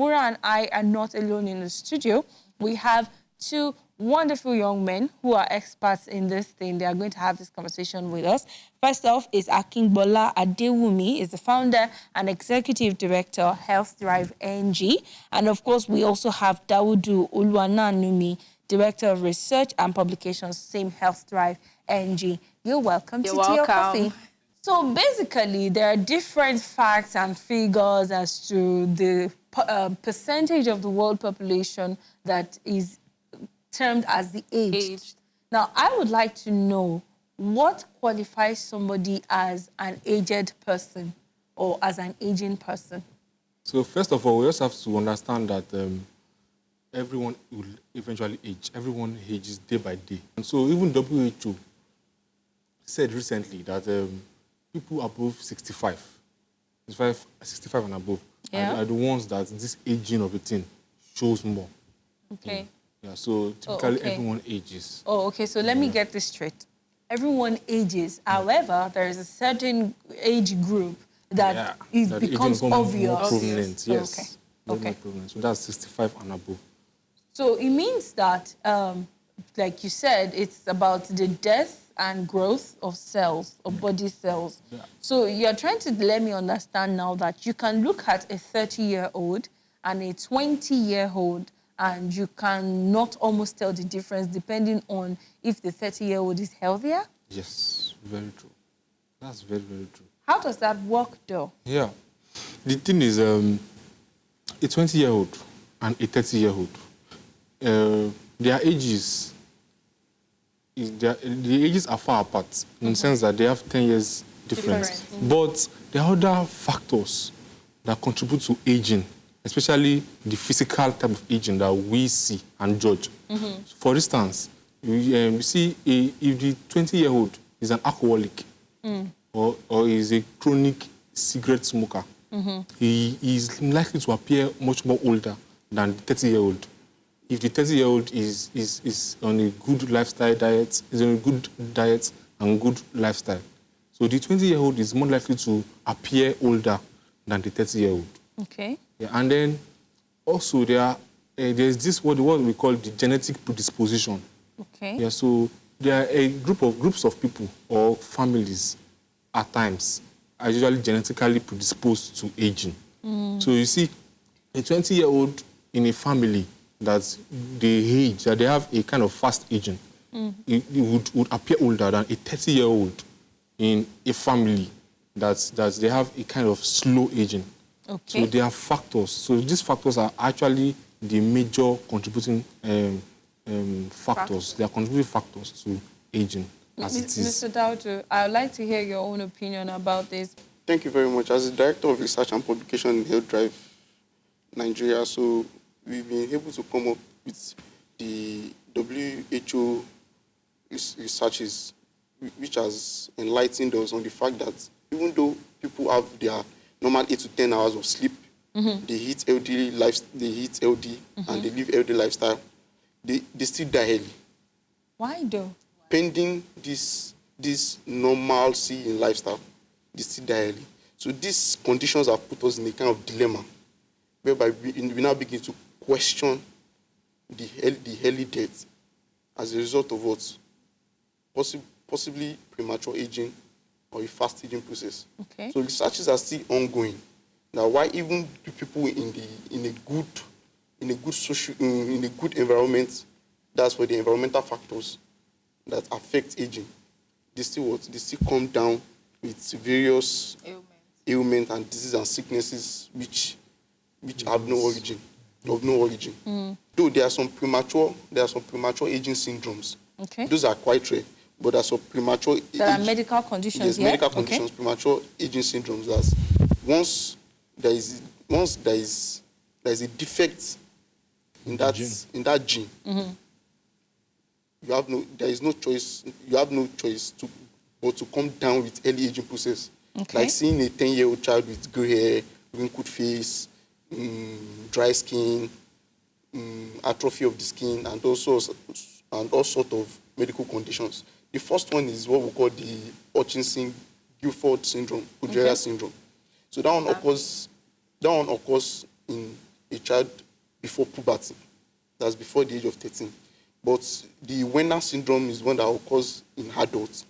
Mura and I are not alone in the studio. We have two wonderful young men who are experts in this thing. They are going to have this conversation with us. First off is Akinbola Adewumi, is the founder and executive director, Health Drive NG. And of course, we also have Dawudu Uluwananumi, director of research and publications, same Health Drive NG. You're welcome to Tea or Coffee. So basically, there are different facts and figures as to the percentage of the world population that is termed as the aged. Now, I would like to know what qualifies somebody as an aged person or as an aging person. So first of all, we also have to understand that everyone will eventually age. Everyone ages day by day. And so even WHO said recently that people above 65 and above are the ones that this aging of a thing shows more. Okay. Yeah, so typically everyone ages. Oh, okay. So let me get this straight. Everyone ages. However, there is a certain age group that becomes obvious. Prominent, yes. Okay. So that's 65 and above. So it means that, like you said, it's about the death and growth of cells, of body cells. Yeah. So you're trying to let me understand now that you can look at a 30-year-old and a 20-year-old and you cannot almost tell the difference depending on if the 30-year-old is healthier? Yes, very true. That's very, very true. How does that work, though? Yeah. The thing is, a 20-year-old and a 30-year-old, their ages, the ages are far apart in the sense that they have 10 years difference. But there are other factors that contribute to aging, especially the physical type of aging that we see and judge. For instance, you see if the 20-year-old is an alcoholic or is a chronic cigarette smoker, he is likely to appear much more older than the 30-year-old. If the 30-year-old is on a good lifestyle diet, is on a good diet and good lifestyle. So the 20-year-old is more likely to appear older than the 30-year-old. Okay. Yeah, and then also there's this what we call the genetic predisposition. Okay. Yeah, so there are groups of people or families at times are usually genetically predisposed to aging. So you see, a 20-year-old in a family that they have a kind of fast aging, it would appear older than a 30-year-old in a family that they have a kind of slow aging. Okay. So there are factors. So these factors are actually the major contributing factors. They are contributing factors to aging as it is. Mr. Daudu, I would like to hear your own opinion about this. Thank you very much. As the Director of Research and Publication in Health Drive Nigeria, so we've been able to come up with the WHO researches, which has enlightened us on the fact that even though people have their normal 8 to 10 hours of sleep, they eat healthy, and they live healthy lifestyle, they still die early. Why though? Pending this normalcy in lifestyle, they still die early. So these conditions have put us in a kind of dilemma, whereby we now begin to question the early death as a result of what? Possibly premature aging or a fast aging process. Okay. So researches are still ongoing. Now, why even the people in a good environment, that's for the environmental factors that affect aging, they still come down with various ailments and diseases and sicknesses which have no origin. Though there are some premature aging syndromes. Okay. Those are quite rare, but there are some premature. There are medical conditions. Yes, medical conditions, premature aging syndromes. That's once there is a defect in that gene. You have no choice but to come down with early aging process. Okay. Like seeing a 10-year-old child with grey hair, wrinkled face, dry skin, atrophy of the skin, and all sorts of medical conditions. The first one is what we call the Hutchinson-Gilford syndrome, Progeria syndrome. So that one occurs in a child before puberty. That's before the age of 13. But the Werner syndrome is one that occurs in adults.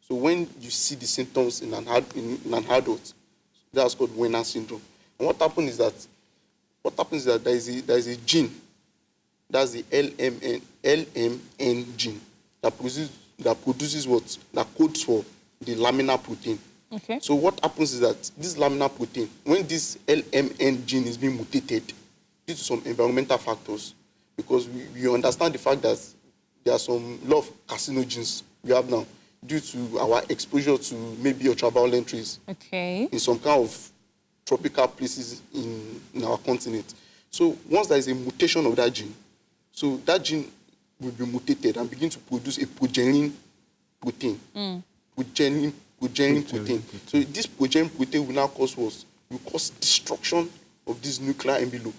So when you see the symptoms in an adult, that's called Werner syndrome. And what happens is that there is a gene, that's the LMN gene, that produces what? That codes for the laminar protein. Okay. So what happens is that this laminar protein, when this LMN gene is being mutated due to some environmental factors, because we understand the fact that there are some lot of carcinogens we have now due to our exposure to maybe ultraviolet rays in some kind of tropical places in our continent. So once there is a mutation of that gene, so that gene will be mutated and begin to produce a progenitor protein. Progenitor protein. So this progenitor protein will now cause what? Will cause destruction of this nuclear envelope.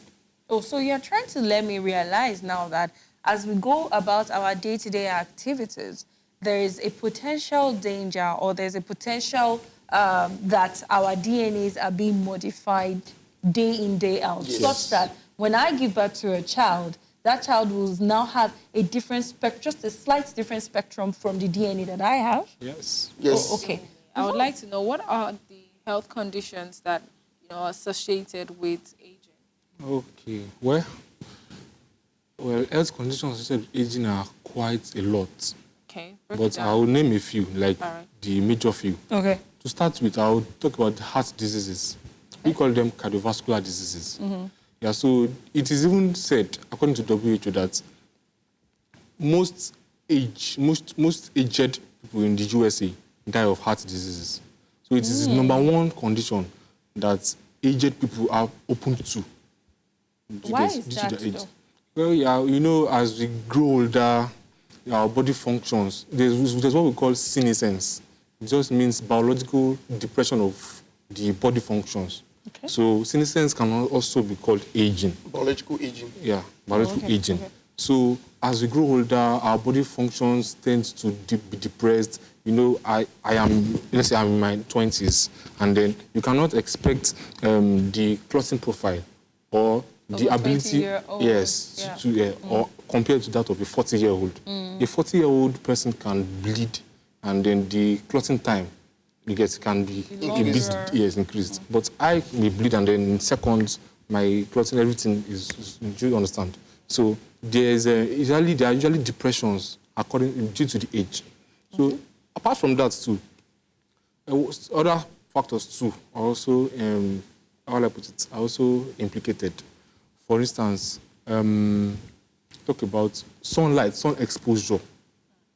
Oh, so you're trying to let me realize now that as we go about our day-to-day activities, there is a potential danger, or there's a potential that our DNAs are being modified day in, day out, such that when I give birth to a child, that child will now have a different spectrum, just a slight different spectrum from the DNA that I have? Yes. Yes. Oh, okay. I would like to know, what are the health conditions that are associated with aging? Okay. Well, health conditions associated with aging are quite a lot. Okay. But I will name a few, like the major few. Okay. To start with, I will talk about heart diseases. We call them cardiovascular diseases. Yeah, so it is even said, according to WHO, that most aged people in the USA die of heart diseases. So it is the number one condition that aged people are open to. Why is that, age. though? Well, yeah, as we grow older, our body functions. There's what we call senescence. It just means biological depression of the body functions. Okay. So senescence can also be called aging. Biological aging. Yeah, biological aging. Okay. So as we grow older, our body functions tend to be depressed. Let's say I'm in my 20s, and then you cannot expect the clotting profile or the ability, or compared to that of a 40-year-old. A 40-year-old person can bleed, and then the clotting time can be a bit increased. But I may bleed, and then in seconds, my clotting, everything is. Do you understand? So there are usually depressions due to the age. So apart from that too, other factors too are also how will I put it? Are also implicated. For instance, talk about sunlight, sun exposure.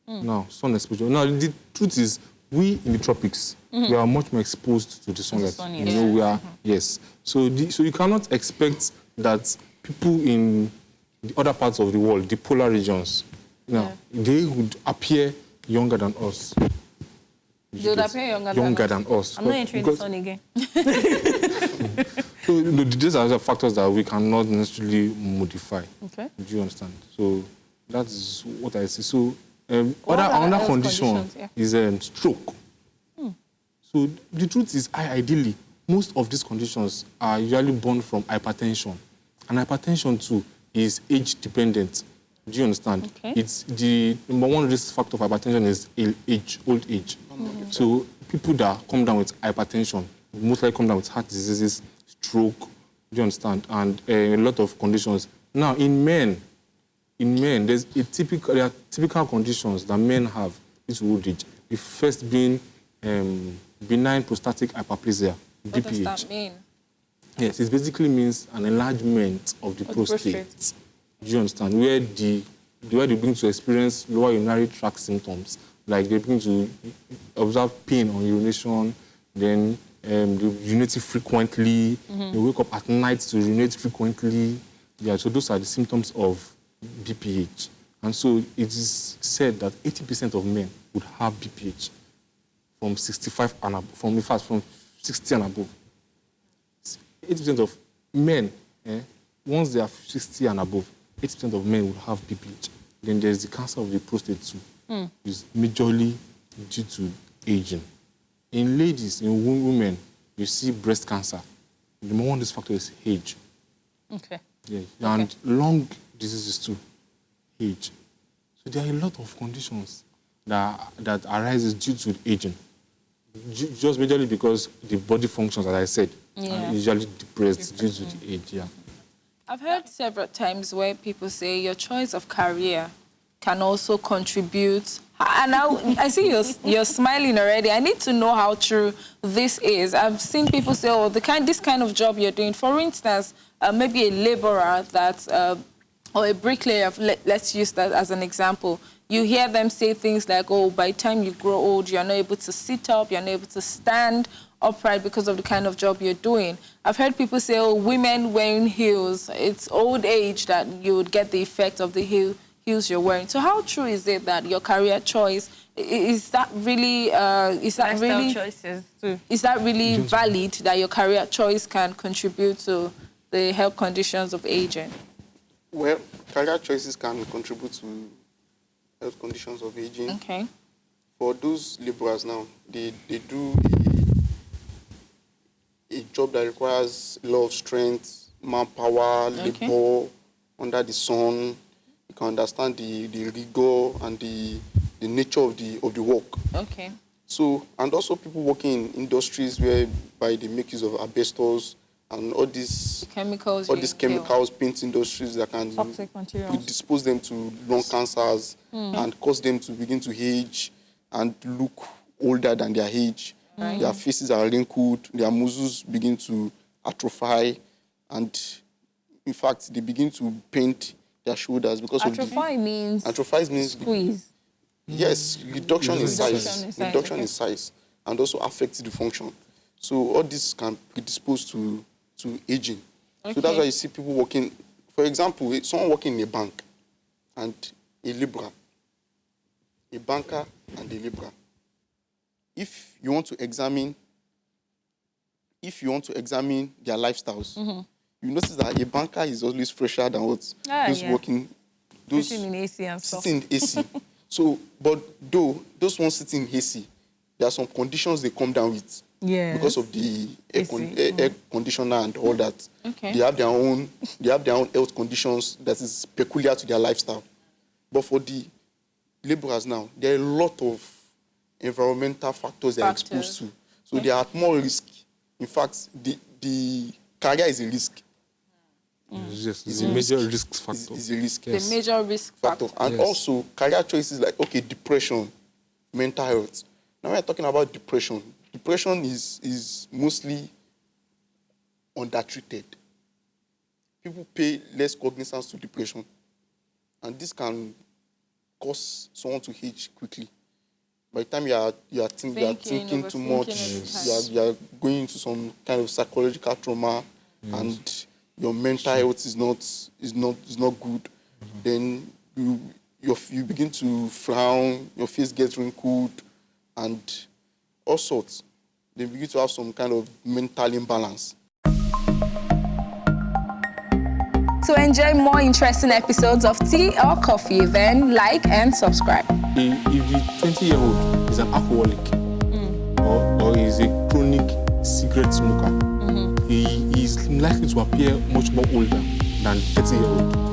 Now, sun exposure. Now, the truth is, we in the tropics, we are much more exposed to the sunlight. We are, yes. So you cannot expect that people in the other parts of the world, the polar regions, they would appear younger than us. They would appear younger than us. I'm not entering the sun again. So these are the factors that we cannot necessarily modify. Okay. Do you understand? So that's what I see. So another condition is stroke. So the truth is, ideally, most of these conditions are usually born from hypertension. And hypertension too is age dependent. Do you understand? Okay. It's the number one risk factor of hypertension is old age. So people that come down with hypertension most likely come down with heart diseases, stroke. Do you understand? And a lot of conditions. Now, in men, there are typical conditions that men have due to old age. The first being benign prostatic hyperplasia, BPH. What does that mean? Yes, it basically means an enlargement of the prostate. Do you understand? Where they begin to experience lower urinary tract symptoms, like they begin to observe pain on urination, then they urinate frequently, they wake up at night to urinate frequently. Yeah, so those are the symptoms of BPH. And so it is said that 80% of men would have BPH from 65 and above, from 60 and above. 80% of men, once they are 60 and above, 80% of men will have BPH. Then there's the cancer of the prostate too. It's majorly due to aging. In ladies, in women, you see breast cancer. The number one risk factor is age. Okay. Yeah. And lung diseases too, age. So there are a lot of conditions that arises due to aging. Just majorly because the body functions, as I said, are usually depressed due to the age. Yeah. I've heard several times where people say your choice of career can also contribute. And now I see you're smiling already. I need to know how true this is. I've seen people say, oh, this kind of job you're doing, for instance, maybe a laborer or a bricklayer, let's use that as an example. You hear them say things like, oh, by the time you grow old, you're not able to sit up, you're not able to stand upright because of the kind of job you're doing. I've heard people say, oh, women wearing heels, it's old age that you would get the effect of the heels you're wearing. So how true is it that your career choice, is that really choices too. Is that really valid that your career choice can contribute to the health conditions of aging? Well, career choices can contribute to health conditions of aging. Okay. For those laborers now, they do a job that requires a lot of strength, manpower, labor under the sun. You can understand the rigor and the nature of the work. Okay. So, and also people working in industries whereby they make use of asbestos and all these chemicals, paint industries that can predispose them to lung cancers and cause them to begin to age and look older than their age. Right. Their faces are wrinkled, their muscles begin to atrophy, and in fact, they begin to paint their shoulders because atrophy means squeeze. Yes, reduction in size, and also affects the function. So all this can predispose to aging. Okay. So that's why you see people working, for example, someone working in a bank and a laborer, a banker and a laborer. If you want to examine their lifestyles, you notice that a banker is always fresher than those working, sitting in AC and stuff. Sitting in AC. So, but though those ones sitting in AC, there are some conditions they come down with. Yeah. Because of the air conditioner and all that. Okay. They have their own health conditions that is peculiar to their lifestyle. But for the laborers now, there are a lot of environmental factors they're exposed to. So they are at more risk. In fact, the career is a risk. It's a major risk factor. It's a risk. Yes. The major risk factor. And also, career choices like, depression, mental health. Now we're talking about depression. Depression is mostly undertreated. People pay less cognizance to depression. And this can cause someone to age quickly. By the time you are thinking too much, you are going into some kind of psychological trauma, and your mental health is not good. Then you begin to frown, your face gets wrinkled, and all sorts. They begin to have some kind of mental imbalance. To enjoy more interesting episodes of Tea or Coffee, then like and subscribe. If the 20-year-old is an alcoholic or is a chronic cigarette smoker, he is likely to appear much more older than 30-year-old.